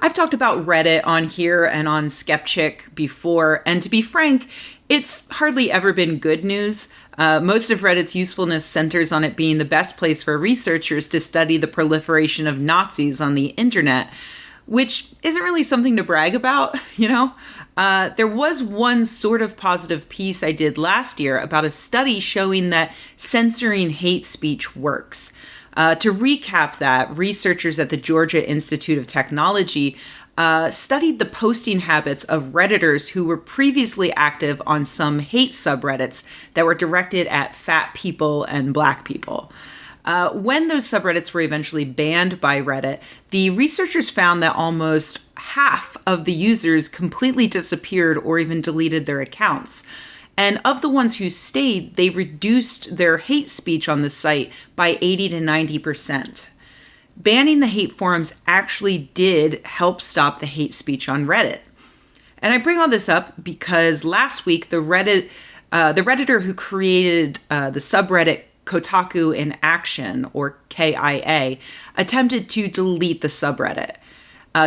I've talked about Reddit on here and on Skepchick before, and to be frank, it's hardly ever been good news. Most of Reddit's usefulness centers on it being the best place for researchers to study the proliferation of Nazis on the internet, which isn't really something to brag about, you know? There was one sort of positive piece I did last year about a study showing that censoring hate speech works. To recap that, researchers at the Georgia Institute of Technology studied the posting habits of Redditors who were previously active on some hate subreddits that were directed at fat people and black people. When those subreddits were eventually banned by Reddit, the researchers found that almost half of the users completely disappeared or even deleted their accounts. And of the ones who stayed, they reduced their hate speech on the site by 80 to 90%. Banning the hate forums actually did help stop the hate speech on Reddit. And I bring all this up because last week, the Redditor who created the subreddit Kotaku in Action, or KIA, attempted to delete the subreddit.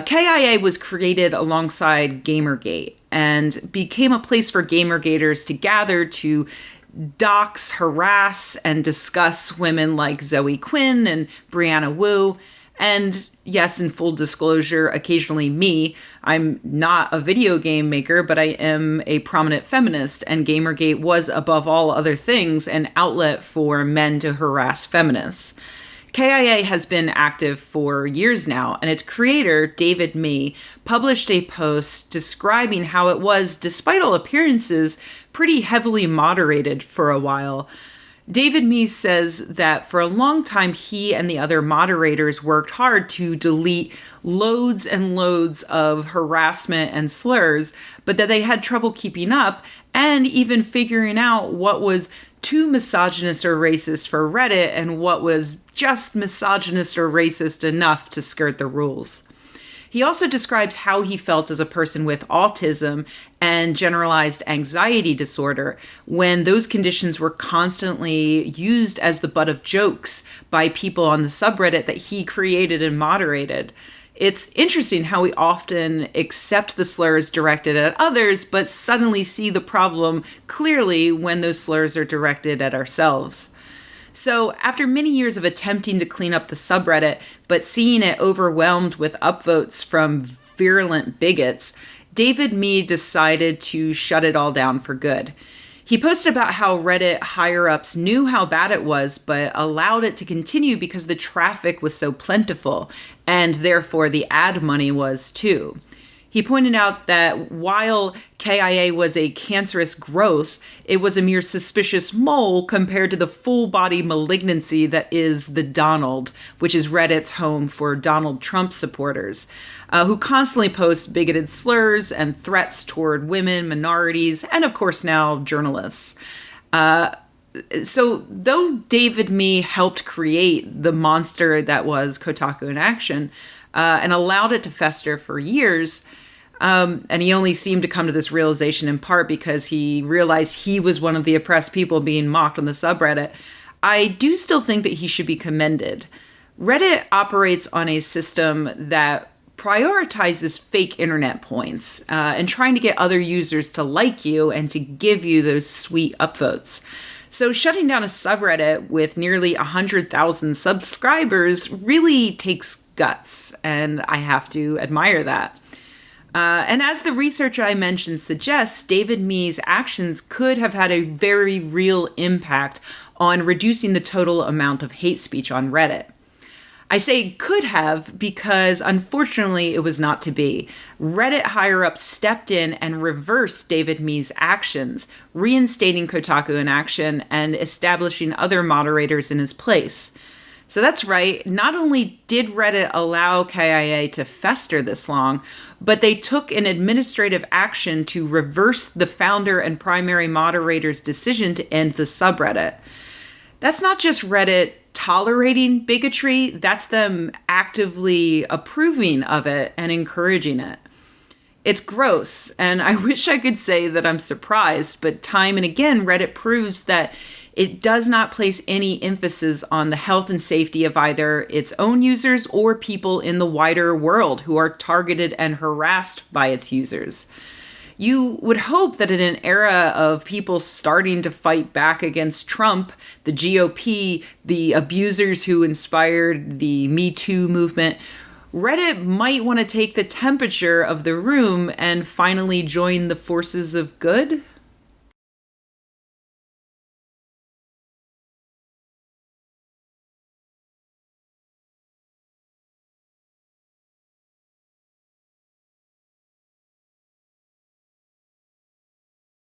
KIA was created alongside Gamergate and became a place for Gamergaters to gather to dox, harass, and discuss women like Zoe Quinn and Brianna Wu. And yes, in full disclosure, occasionally me. I'm not a video game maker, but I am a prominent feminist, and Gamergate was, above all other things, an outlet for men to harass feminists. KIA has been active for years now, and its creator, David Mee, published a post describing how it was, despite all appearances, pretty heavily moderated for a while. David Mee says that for a long time, he and the other moderators worked hard to delete loads and loads of harassment and slurs, but that they had trouble keeping up and even figuring out what was too misogynist or racist for Reddit and what was just misogynist or racist enough to skirt the rules. He also describes how he felt as a person with autism and generalized anxiety disorder when those conditions were constantly used as the butt of jokes by people on the subreddit that he created and moderated. It's interesting how we often accept the slurs directed at others, but suddenly see the problem clearly when those slurs are directed at ourselves. So after many years of attempting to clean up the subreddit, but seeing it overwhelmed with upvotes from virulent bigots, David Mee decided to shut it all down for good. He posted about how Reddit higher-ups knew how bad it was, but allowed it to continue because the traffic was so plentiful, and therefore the ad money was too. He pointed out that while KIA was a cancerous growth, it was a mere suspicious mole compared to the full-body malignancy that is the Donald, which is Reddit's home for Donald Trump supporters, who constantly post bigoted slurs and threats toward women, minorities, and of course now journalists. So though David Mee helped create the monster that was Kotaku in Action, and allowed it to fester for years, and he only seemed to come to this realization in part because he realized he was one of the oppressed people being mocked on the subreddit, I do still think that he should be commended. Reddit operates on a system that prioritizes fake internet points and trying to get other users to like you and to give you those sweet upvotes. So shutting down a subreddit with nearly 100,000 subscribers really takes guts, and I have to admire that. And as the research I mentioned suggests, David Mee's actions could have had a very real impact on reducing the total amount of hate speech on Reddit. I say could have because, unfortunately, it was not to be. Reddit higher-ups stepped in and reversed David Mee's actions, reinstating Kotaku in Action and establishing other moderators in his place. So that's right, not only did Reddit allow KIA to fester this long, but they took an administrative action to reverse the founder and primary moderator's decision to end the subreddit. That's not just Reddit tolerating bigotry, that's them actively approving of it and encouraging it. It's gross, and I wish I could say that I'm surprised, but time and again, Reddit proves that It does not place any emphasis on the health and safety of either its own users or people in the wider world who are targeted and harassed by its users. You would hope that in an era of people starting to fight back against Trump, the GOP, the abusers who inspired the Me Too movement, Reddit might want to take the temperature of the room and finally join the forces of good.